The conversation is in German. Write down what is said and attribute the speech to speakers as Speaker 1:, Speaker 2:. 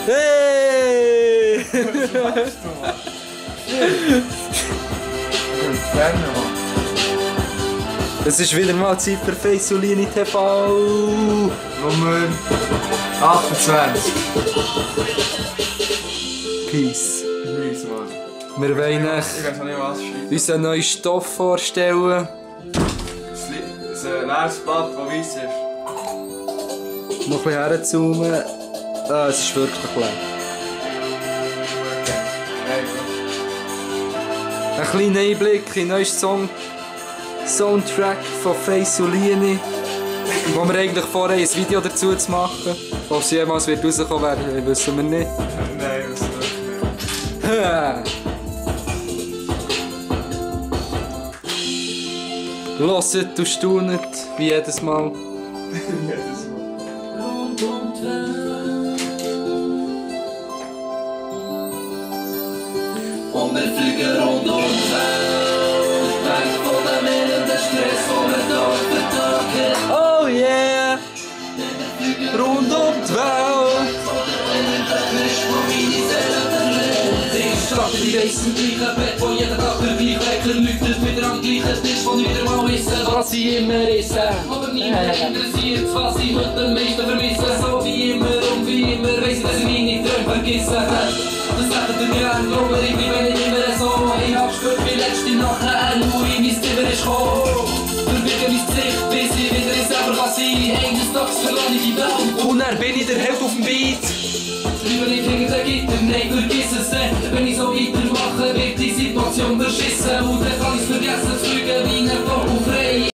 Speaker 1: Hey! Es ist wieder mal Zeit für Feisulini TV.
Speaker 2: Nummer 28.
Speaker 1: Peace.
Speaker 2: Nice, Mann.
Speaker 1: Wir wollen
Speaker 2: Ich weiß noch nicht, was schreiben.
Speaker 1: unseren neuen Stoff vorstellen.
Speaker 2: Es ist ein leeres Blatt, das weiss ist.
Speaker 1: Noch ein bisschen herzoomen. Ah, es ist wirklich leer. Ein kleiner Einblick in den neuen Soundtrack von Feisulini. Wo wir eigentlich vorhaben, ein Video dazu zu machen. Ob es jemals wird rauskommen werden, wissen wir nicht.
Speaker 2: Nein, das wirklich nicht.
Speaker 1: Hört und staunet, wie jedes Mal.
Speaker 2: Jedes Mal.
Speaker 3: Und wir fliegen rund um die Welt. Weg von dem elenden Stress, den wir Tag für Tag haben.
Speaker 1: Oh yeah! Rund um die Welt!
Speaker 3: Stadt in die Reise im gleichen Bett, wo jeder Tag der gleiche Wecker leuchtet. Wieder am gleichen Tisch, wo ich wieder mal wissen, was ich immer esse. Aber niemand interessiert, was ich heute am meisten vermisse. So wie immer und wie immer weiss ich, dass ich meine Träume vergessen habe. Das hättet ihr gern, glaube ich bleibe nicht immer so. Ich hab gespürt, wie letzte Nacht ein Uhr in mein Zimmer ist gekommen. Verbirge mein Gesicht, bis ich wieder ich selber kann sein. Eines Tages verlasse ich die Welt.
Speaker 1: Und dann bin ich der Held auf dem Beat.
Speaker 3: Lieber nicht hinter der Gitter, nein, vergiss es. Wenn ich so weitermache, wird die Situation beschissen. Und